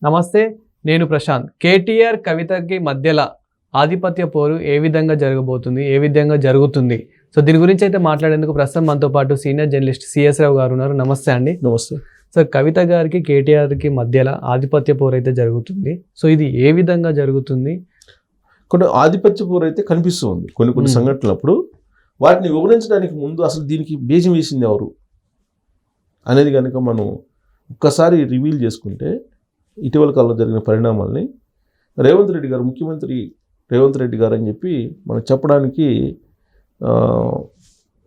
నమస్తే, నేను ప్రశాంత్. కేటీఆర్ కవితకి మధ్యలో ఆధిపత్య పోరు ఏ విధంగా జరగబోతుంది, ఏ విధంగా జరుగుతుంది? సో దీని గురించి అయితే మాట్లాడేందుకు ప్రస్తుతం మనతో పాటు సీనియర్ జర్నలిస్ట్ సిఎస్ రావు గారు ఉన్నారు. నమస్తే అండి. నమస్తే సార్, కవిత గారికి కేటీఆర్కి మధ్యలో ఆధిపత్య పోరు అయితే జరుగుతుంది. సో ఇది ఏ విధంగా జరుగుతుంది? కొన్ని ఆధిపత్య పోరు అయితే కనిపిస్తుంది కొన్ని సంఘటనలప్పుడు. వాటిని వివరించడానికి ముందు అసలు దీనికి బీజం వేసింది ఎవరు అనేది కనుక మనం ఒక్కసారి రివీల్ చేసుకుంటే, ఇటీవల కాలంలో జరిగిన పరిణామాల్ని రేవంత్ రెడ్డి గారు, ముఖ్యమంత్రి రేవంత్ రెడ్డి గారు అని చెప్పి మనం చెప్పడానికి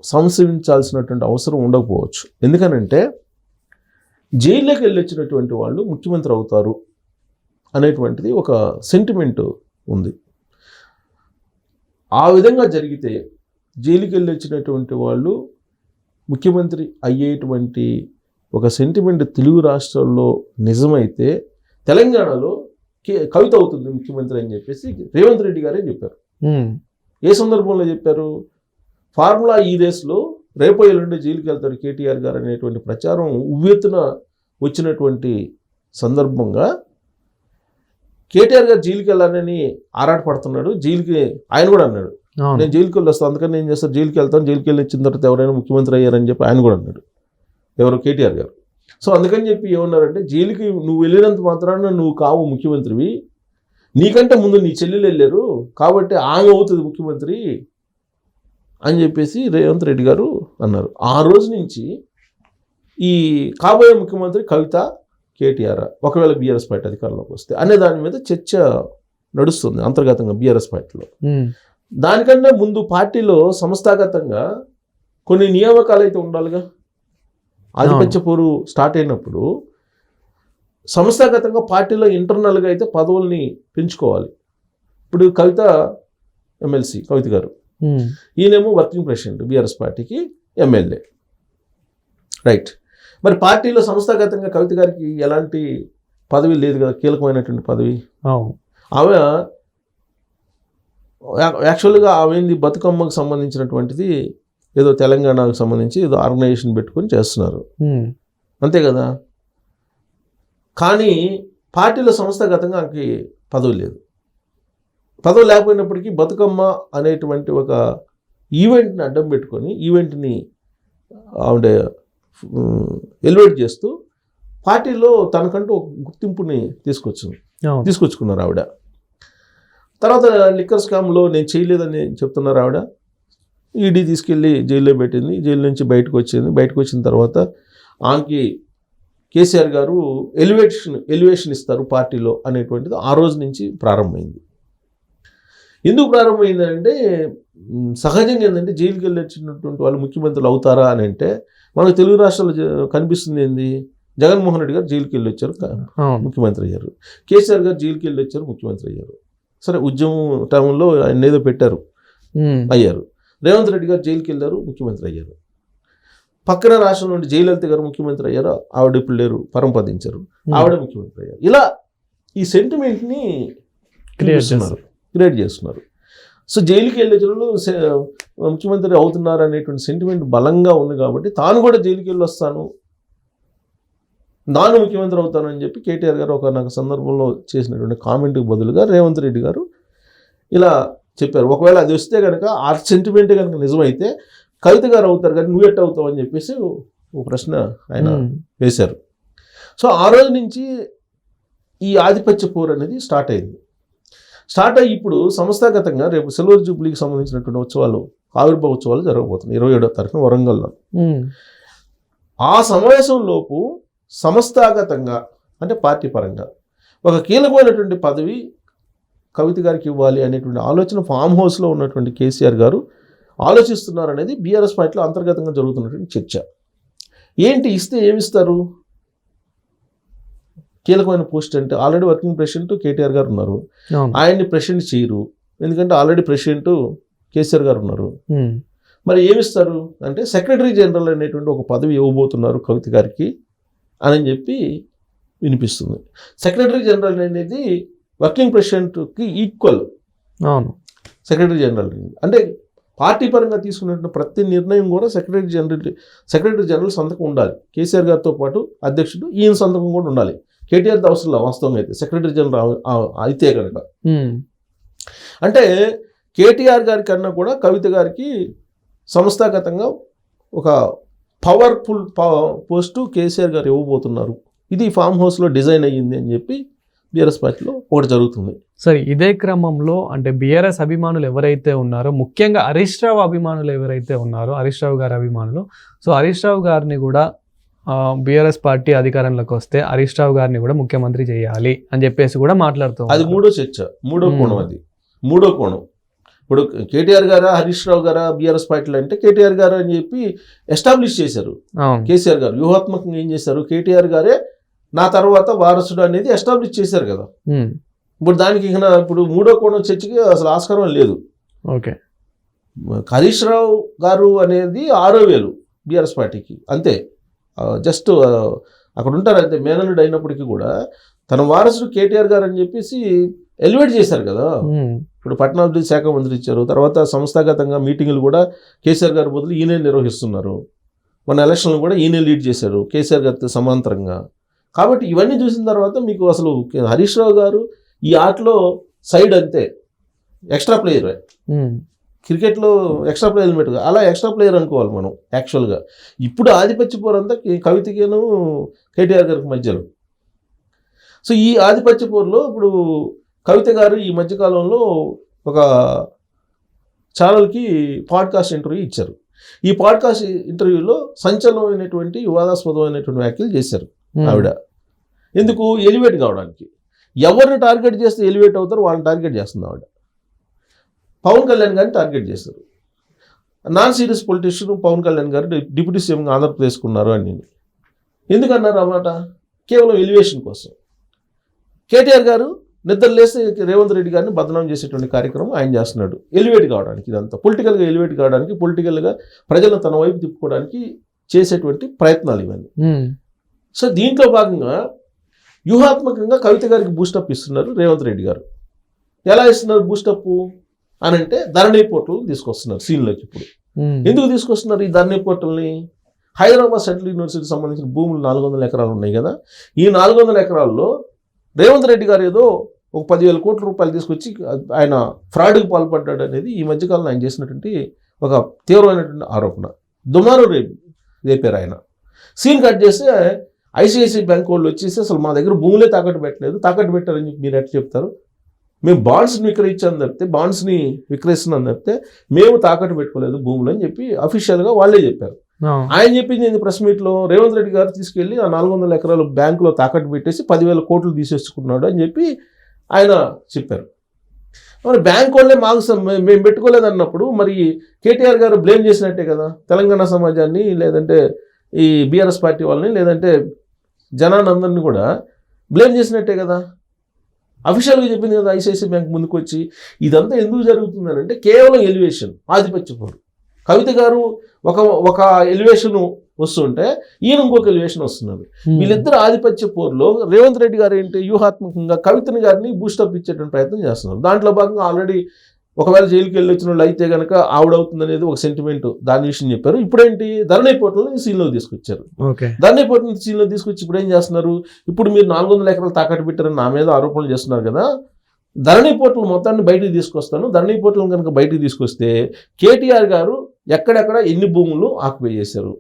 సంశయించాల్సినటువంటి అవసరం ఉండకపోవచ్చు. ఎందుకనంటే జైల్లోకి వెళ్ళొచ్చినటువంటి వాళ్ళు ముఖ్యమంత్రి అవుతారు అనేటువంటిది ఒక సెంటిమెంట్ ఉంది. ఆ విధంగా జరిగితే జైలుకి వెళ్ళొచ్చినటువంటి వాళ్ళు ముఖ్యమంత్రి అయ్యేటువంటి ఒక సెంటిమెంట్ తెలుగు రాష్ట్రాల్లో నిజమైతే తెలంగాణలో కవిత అవుతుంది ముఖ్యమంత్రి అని చెప్పేసి రేవంత్ రెడ్డి గారే చెప్పారు. ఏ సందర్భంలో చెప్పారు? ఫార్ములా ఈ రేస్లో రేపో ఎల్లుండి జైలుకి వెళ్తాడు కేటీఆర్ గారు అనేటువంటి ప్రచారం ఉవ్వెత్తున వచ్చినటువంటి సందర్భంగా కేటీఆర్ గారు జైలుకి వెళ్ళాలని ఆరాటపడుతున్నాడు. జైలుకి ఆయన కూడా అన్నాడు, నేను జైలుకి వెళ్ళి వస్తాను, అందుకని నేను చేస్తాను, జైలుకి వెళ్తాను, జైలుకి వెళ్ళి వచ్చిన తర్వాత ఎవరైనా ముఖ్యమంత్రి అయ్యారని చెప్పి ఆయన కూడా అన్నాడు. ఎవరు? కేటీఆర్ గారు. సో అందుకని చెప్పి ఏమన్నారంటే, జైలుకి నువ్వు వెళ్ళినంత మాత్రాన నువ్వు కావు ముఖ్యమంత్రివి, నీకంటే ముందు నీ చెల్లెలు వెళ్ళారు కాబట్టి ఆమె అవుతుంది ముఖ్యమంత్రి అని చెప్పేసి రేవంత్ రెడ్డి గారు అన్నారు. ఆ రోజు నుంచి ఈ కాబోయే ముఖ్యమంత్రి కవిత, కేటీఆర్ ఒకవేళ బీఆర్ఎస్ పార్టీ అధికారంలోకి వస్తే అనే దాని మీద చర్చ నడుస్తుంది అంతర్గతంగా బీఆర్ఎస్ పార్టీలో. దానికన్నా ముందు పార్టీలో సంస్థాగతంగా కొన్ని నియామకాలు అయితే ఉండాలిగా. ఆధిపత్య పోరు స్టార్ట్ అయినప్పుడు సంస్థాగతంగా పార్టీలో ఇంటర్నల్గా అయితే పదవుల్ని పెంచుకోవాలి. ఇప్పుడు కవిత ఎమ్మెల్సీ కవిత గారు, ఈయనేమో వర్కింగ్ ప్రెసిడెంట్ బీఆర్ఎస్ పార్టీకి, ఎమ్మెల్యే, రైట్. మరి పార్టీలో సంస్థాగతంగా కవిత గారికి ఎలాంటి పదవి లేదు కదా, కీలకమైనటువంటి పదవి. ఆమె యాక్చువల్గా ఆమె బతుకమ్మకు సంబంధించినటువంటిది ఏదో తెలంగాణకు సంబంధించి ఏదో ఆర్గనైజేషన్ పెట్టుకొని చేస్తున్నారు, అంతే కదా. కానీ పార్టీలో సంస్థాగతంగా ఆమెకి పదవి లేదు. పదవి లేకపోయినప్పటికీ బతుకమ్మ అనేటువంటి ఒక ఈవెంట్ని అడ్డం పెట్టుకొని ఈవెంట్ని ఆవిడ ఎలివేట్ చేస్తూ పార్టీలో తనకంటూ ఒక గుర్తింపుని తీసుకొచ్చుకున్నారు ఆవిడ. తర్వాత లిక్కర్ స్కామ్లో నేను చేయలేదని చెప్తున్నారు ఆవిడ. ఈడీ తీసుకెళ్ళి జైల్లో పెట్టింది, జైలు నుంచి బయటకు వచ్చింది. బయటకు వచ్చిన తర్వాత ఆమెకి కేసీఆర్ గారు ఎలివేషన్ ఇస్తారు పార్టీలో అనేటువంటిది ఆ రోజు నుంచి ప్రారంభమైంది. ఎందుకు ప్రారంభమైందంటే, సహజంగా ఏంటంటే జైలుకి వెళ్ళి వచ్చినటువంటి వాళ్ళు ముఖ్యమంత్రులు అవుతారా అని అంటే, మనకు తెలుగు రాష్ట్రాల్లో కనిపిస్తుంది ఏంది, జగన్మోహన్ రెడ్డి గారు జైలుకి వెళ్ళి వచ్చారు, ముఖ్యమంత్రి అయ్యారు. కేసీఆర్ గారు జైలుకి వెళ్ళి వచ్చారు, ముఖ్యమంత్రి అయ్యారు. సరే, ఉద్యమం టైంలో ఆయన ఏదో పెట్టారు, అయ్యారు. రేవంత్ రెడ్డి గారు జైలుకి వెళ్ళారు, ముఖ్యమంత్రి అయ్యారు. పక్కన రాష్ట్రం నుండి జయలలిత గారు ముఖ్యమంత్రి అయ్యారు, ఆవిడ ఇప్పుడు లేరు, పరంపదించారు, ఆవిడ ముఖ్యమంత్రి అయ్యారు. ఇలా ఈ సెంటిమెంట్ని క్రియేట్ చేస్తున్నారు. సో జైలుకి వెళ్ళే వాళ్ళు ముఖ్యమంత్రి అవుతున్నారు అనేటువంటి సెంటిమెంట్ బలంగా ఉంది కాబట్టి తాను కూడా జైలుకి వెళ్ళి వస్తాను, నాను ముఖ్యమంత్రి అవుతానని చెప్పి కేటీఆర్ గారు ఒక సందర్భంలో చేసినటువంటి కామెంట్కి బదులుగా రేవంత్ రెడ్డి గారు ఇలా చెప్పారు. ఒకవేళ అది వస్తే కనుక ఆ సెంటిమెంటే కనుక నిజమైతే కవిత గారు అవుతారు కానీ నువ్వు ఎట్ట అవుతావు అని చెప్పేసి ఒక ప్రశ్న ఆయన వేశారు. సో ఆ రోజు నుంచి ఈ ఆధిపత్య పోరు అనేది స్టార్ట్ అయింది. స్టార్ట్ అయ్యి ఇప్పుడు సంస్థాగతంగా రేపు సిల్వర్ జూబ్లీకి సంబంధించినటువంటి ఉత్సవాలు, ఆవిర్భావ ఉత్సవాలు జరగబోతున్నాయి 27వ తారీఖున వరంగల్లో. ఆ సమావేశంలోపు సంస్థాగతంగా అంటే పార్టీ పరంగా ఒక కీలకమైనటువంటి పదవి కవిత గారికి ఇవ్వాలి అనేటువంటి ఆలోచన ఫామ్ హౌస్లో ఉన్నటువంటి కేసీఆర్ గారు ఆలోచిస్తున్నారు అనేది బీఆర్ఎస్ పార్టీలో అంతర్గతంగా జరుగుతున్నటువంటి చర్చ. ఏంటి ఇస్తే ఏమిస్తారు? కీలకమైన పోస్ట్ అంటే ఆల్రెడీ వర్కింగ్ ప్రెసిడెంట్ కేటీఆర్ గారు ఉన్నారు, ఆయన్ని ప్రెసిడెంట్ చేయరు, ఎందుకంటే ఆల్రెడీ ప్రెసిడెంట్ కేసీఆర్ గారు ఉన్నారు. మరి ఏమిస్తారు అంటే సెక్రటరీ జనరల్ అనేటువంటి ఒక పదవి ఇవ్వబోతున్నారు కవిత గారికి అని చెప్పి వినిపిస్తుంది. సెక్రటరీ జనరల్ అనేది వర్కింగ్ ప్రెసిడెంట్కి ఈక్వల్. అవును, సెక్రటరీ జనరల్ అంటే పార్టీ పరంగా తీసుకున్నటువంటి ప్రతి నిర్ణయం కూడా సెక్రటరీ జనరల్ సంతకం ఉండాలి. కేసీఆర్ గారితో పాటు అధ్యక్షుడు ఈయన సంతకం కూడా ఉండాలి. కేటీఆర్ అవసరం వాస్తవం అయితే సెక్రటరీ జనరల్ అయితే కనుక. అంటే కేటీఆర్ గారి కన్నా కూడా కవిత గారికి సంస్థాగతంగా ఒక పవర్ఫుల్ పోస్టు కేసీఆర్ గారు ఇవ్వబోతున్నారు. ఇది ఫామ్ హౌస్లో డిజైన్ అయ్యింది అని చెప్పి బీఆర్ఎస్ పార్టీలో ఒకటి జరుగుతుంది. సరే, ఇదే క్రమంలో అంటే బీఆర్ఎస్ అభిమానులు ఎవరైతే ఉన్నారో, ముఖ్యంగా హరీష్ రావు అభిమానులు ఎవరైతే ఉన్నారో, హరీష్ రావు గారి అభిమానులు, సో హరీష్ రావు గారిని కూడా బీఆర్ఎస్ పార్టీ అధికారంలోకి వస్తే హరీష్ రావు గారిని కూడా ముఖ్యమంత్రి చేయాలి అని చెప్పేసి కూడా మాట్లాడుతూ అది మూడో చర్చ, మూడో కోణం. అది మూడో కోణం. ఇప్పుడు కేటీఆర్ గారా హరీష్ రావు గారా బీఆర్ఎస్ పార్టీలు అంటే కేటీఆర్ గారు అని చెప్పి ఎస్టాబ్లిష్ చేశారు. కేసీఆర్ గారు వ్యూహాత్మకంగా ఏం చేశారు, కేటీఆర్ గారే నా తర్వాత వారసుడు అనేది ఎస్టాబ్లిష్ చేశారు కదా. ఇప్పుడు దానికి ఇప్పుడు మూడో కోణం చర్చకి అసలు ఆస్కారం లేదు. ఓకే, హరీష్ రావు గారు అనేది 6,000 బీఆర్ఎస్ పార్టీకి అంతే. జస్ట్ అక్కడ ఉంటారు అంతే. మేనల్లుడు అయినప్పటికీ కూడా తన వారసుడు కేటీఆర్ గారు అని చెప్పేసి ఎలివేట్ చేశారు కదా. ఇప్పుడు పట్టణాభివృద్ధి శాఖ మంత్రి ఇచ్చారు. తర్వాత సంస్థాగతంగా మీటింగులు కూడా కేసీఆర్ గారి బదులు ఈయనే నిర్వహిస్తున్నారు. మన ఎలక్షన్లు కూడా ఈయనే లీడ్ చేశారు కేసీఆర్ గారితో సమాంతరంగా. కాబట్టి ఇవన్నీ చూసిన తర్వాత మీకు అసలు హరీష్ రావు గారు ఈ ఆటలో సైడ్ అంతే, ఎక్స్ట్రా ప్లేయర్. క్రికెట్లో ఎక్స్ట్రా ప్లేయర్ ఎలిమెంట్ అలా ఎక్స్ట్రా ప్లేయర్ అనుకోవాలి మనం యాక్చువల్గా. ఇప్పుడు ఆధిపత్య పోరంతా కవితకేను కేటీఆర్ గారికి మధ్యలో. సో ఈ ఆధిపత్య పోరులో ఇప్పుడు కవిత గారు ఈ మధ్యకాలంలో ఒక ఛానల్కి పాడ్కాస్ట్ ఇంటర్వ్యూ ఇచ్చారు. ఈ పాడ్కాస్ట్ ఇంటర్వ్యూలో సంచలనమైనటువంటి వివాదాస్పదమైనటువంటి వ్యాఖ్యలు చేశారు ఆవిడ. ఎందుకు? ఎలివేట్ కావడానికి. ఎవరిని టార్గెట్ చేస్తే ఎలివేట్ అవుతారో వాళ్ళని టార్గెట్ చేస్తుంది ఆవిడ. పవన్ కళ్యాణ్ గారిని టార్గెట్ చేశారు. Non serious politician Pawan Kalyan గారు డిప్యూటీ సీఎంగా ఆంధ్రప్రదేశ్కు ఉన్నారు అని. ఎందుకన్నారు అన్నమాట? కేవలం ఎలివేషన్ కోసం. కేటీఆర్ గారు నిద్రలేసి రేవంత్ రెడ్డి గారిని బదనాం చేసేటువంటి కార్యక్రమం ఆయన చేస్తున్నాడు. ఎలివేట్ కావడానికి, ఇదంతా పొలిటికల్గా ఎలివేట్ కావడానికి, పొలిటికల్గా ప్రజలను తన వైపు తిప్పుకోవడానికి చేసేటువంటి ప్రయత్నాలు ఇవన్నీ. సో దీంట్లో భాగంగా వ్యూహాత్మకంగా కవిత గారికి బూస్టప్ ఇస్తున్నారు రేవంత్ రెడ్డి గారు. ఎలా ఇస్తున్నారు బూస్టప్ అని అంటే ధరణి పోర్టల్ తీసుకొస్తున్నారు సీన్లోకి. ఇప్పుడు ఎందుకు తీసుకొస్తున్నారు ఈ ధరణి పోర్టల్ని? హైదరాబాద్ సెంట్రల్ యూనివర్సిటీకి సంబంధించిన భూములు 400 ఎకరాలు ఉన్నాయి కదా. ఈ 400 ఎకరాల్లో రేవంత్ రెడ్డి గారు ఏదో ఒక 10,000 కోట్ల రూపాయలు తీసుకొచ్చి ఆయన ఫ్రాడ్కి పాల్పడ్డాడు అనేది ఈ మధ్యకాలంలో ఆయన చేసినటువంటి ఒక తీవ్రమైనటువంటి ఆరోపణ. దుమారు రేపారు ఆయన. సీన్ కట్ చేస్తే ఐసిఐసిఐ బ్యాంక్ వాళ్ళు వచ్చేసి అసలు మా దగ్గర భూములే తాకట్టు పెట్టలేదు, తాకట్టు పెట్టారని చెప్పి మీరు ఎట్లా చెప్తారు? మేము బాండ్స్ని విక్రయించాలని తప్పితే, బాండ్స్ని విక్రయిస్తున్నాం తప్పితే మేము తాకట్టు పెట్టుకోలేదు భూములు అని చెప్పి అఫీషియల్గా వాళ్ళే చెప్పారు. ఆయన చెప్పింది ఏంది? ప్రెస్ మీట్లో రేవంత్ రెడ్డి గారు తీసుకెళ్లి ఆ 400 ఎకరాలు బ్యాంకులో తాకట్టు పెట్టేసి 10,000 కోట్లు తీసేసుకున్నాడు అని చెప్పి ఆయన చెప్పారు. మరి బ్యాంక్ వాళ్ళే మాకు మేము పెట్టుకోలేదు అన్నప్పుడు మరి కేటీఆర్ గారు బ్లేమ్ చేసినట్టే కదా తెలంగాణ సమాజాన్ని, లేదంటే ఈ బీఆర్ఎస్ పార్టీ వాళ్ళని, లేదంటే జనానందరినీ కూడా బ్లేమ్ చేసినట్టే కదా. అఫీషియల్గా చెప్పింది కదా ఐసిఐసిఐ బ్యాంక్ ముందుకు వచ్చి. ఇదంతా ఎందుకు జరుగుతుందని అంటే కేవలం ఎలివేషన్, ఆధిపత్య పోరు. కవిత గారు ఒక ఎలివేషన్ వస్తుంటే ఈయన ఇంకొక ఎలివేషన్ వస్తున్నారు. వీళ్ళిద్దరు ఆధిపత్య పోరులో రేవంత్ రెడ్డి గారు ఏంటి వ్యూహాత్మకంగా కవితని గారిని బూస్టప్ ఇచ్చేటువంటి ప్రయత్నం చేస్తున్నారు. దాంట్లో భాగంగా ఆల్రెడీ ఒకవేళ జైలుకి వెళ్ళి వచ్చిన వాళ్ళు అయితే కనుక ఆవిడవుతుంది అనేది ఒక సెంటిమెంట్, దాని విషయం చెప్పారు. ఇప్పుడేంటి ధరణి పోర్టల్ని సీన్లో తీసుకొచ్చారు. ధరణి పోర్టల్ సీన్లో తీసుకొచ్చి ఇప్పుడు ఏం చేస్తున్నారు? ఇప్పుడు మీరు 400 ఎకరాలు తాకట్టు పెట్టారని నా మీద ఆరోపణలు చేస్తున్నారు కదా. ధరణి పోర్టల్ మొత్తాన్ని బయటికి తీసుకొస్తాను. ధరణి పోర్టల్ కనుక బయటికి తీసుకొస్తే కేటీఆర్ గారు ఎక్కడెక్కడ ఎన్ని భూములు ఆక్యుపై చేశారు,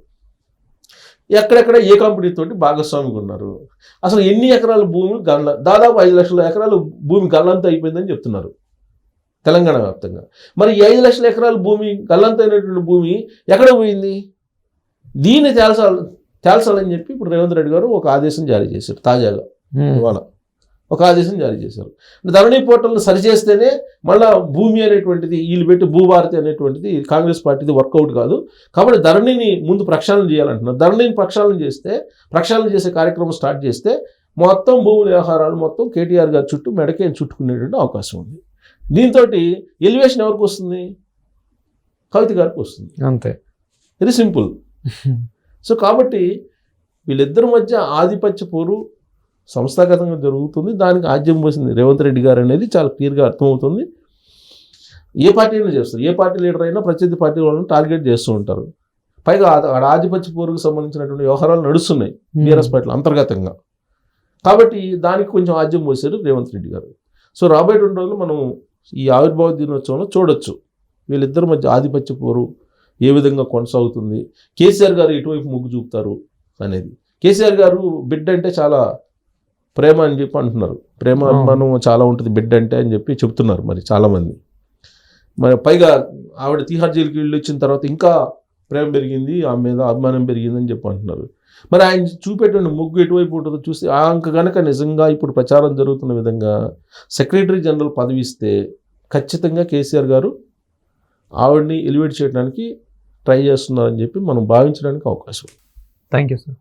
ఎక్కడెక్కడ ఏ కంపెనీ తోటి భాగస్వామిగా ఉన్నారు, అసలు ఎన్ని ఎకరాల భూమి దాదాపు 5 లక్షల ఎకరాలు భూమి గల్లంతా అయిపోయిందని చెప్తున్నారు తెలంగాణ వ్యాప్తంగా. మరి ఈ 5 లక్షల ఎకరాల భూమి గల్లంతైనటువంటి భూమి ఎక్కడ పోయింది? దీన్ని తేల్చాలని చెప్పి ఇప్పుడు రేవంత్ రెడ్డి గారు ఒక ఆదేశం జారీ చేశారు. తాజాగా ఇవాళ ఒక ఆదేశం జారీ చేశారు. ధరణి పోర్టల్ని సరిచేస్తేనే మళ్ళీ భూమి అనేటువంటిది వీళ్ళు పెట్టి భూభారతి అనేటువంటిది కాంగ్రెస్ పార్టీది వర్కౌట్ కాదు. కాబట్టి ధరణిని ముందు ప్రక్షాళన చేయాలంటున్నారు. ధరణిని ప్రక్షాళన చేసే కార్యక్రమం స్టార్ట్ చేస్తే మొత్తం భూముల వ్యవహారాలు మొత్తం కేటీఆర్ గారి చుట్టూ మెడకేని చుట్టుకునేటువంటి అవకాశం ఉంది. దీంతో ఎలివేషన్ ఎవరికి వస్తుంది? కవిత గారికి వస్తుంది. అంతే, వెరీ సింపుల్. సో కాబట్టి వీళ్ళిద్దరి మధ్య ఆధిపత్య పోరు సంస్థాగతంగా జరుగుతుంది. దానికి ఆజ్యం పోసింది రేవంత్ రెడ్డి గారు అనేది చాలా క్లియర్గా అర్థమవుతుంది. ఏ పార్టీ అయినా చేస్తారు, ఏ పార్టీ లీడర్ అయినా ప్రత్యర్థి పార్టీ వాళ్ళని టార్గెట్ చేస్తూ ఉంటారు. పైగా ఆడ ఆధిపత్య పోరుకు సంబంధించినటువంటి వ్యవహారాలు నడుస్తున్నాయి బీఆర్ఎస్ పార్టీలో అంతర్గతంగా. కాబట్టి దానికి కొంచెం ఆద్యం పోసారు రేవంత్ రెడ్డి గారు. సో రాబోయేటువంటి రోజులు మనం ఈ ఆవిర్భావ దినోత్సవంలో చూడొచ్చు వీళ్ళిద్దరి మధ్య ఆధిపత్య పోరు ఏ విధంగా కొనసాగుతుంది, కేసీఆర్ గారు ఎటువైపు మొగ్గు చూపుతారు అనేది. కేసీఆర్ గారు బిడ్డ అంటే చాలా ప్రేమ అని చెప్పి అంటున్నారు, ప్రేమ అభిమానం చాలా ఉంటుంది బిడ్డ అంటే అని చెప్పి చెప్తున్నారు మరి చాలామంది. మరి పైగా ఆవిడ తిహార్ జైలుకి వెళ్ళి వచ్చిన తర్వాత ఇంకా ప్రేమ పెరిగింది, ఆమె మీద అభిమానం పెరిగిందని చెప్పి అంటున్నారు. మరి ఆయన చూపేటువంటి మొగ్గు ఎటువైపు ఉంటుందో చూస్తే ఆ అంక కనుక నిజంగా ఇప్పుడు ప్రచారం జరుగుతున్న విధంగా సెక్రటరీ జనరల్ పదవి ఇస్తే ఖచ్చితంగా కేసీఆర్ గారు ఆవిడని ఎలివేట్ చేయడానికి ట్రై చేస్తున్నారని చెప్పి మనం భావించడానికి అవకాశం ఉంది. Thank you sir.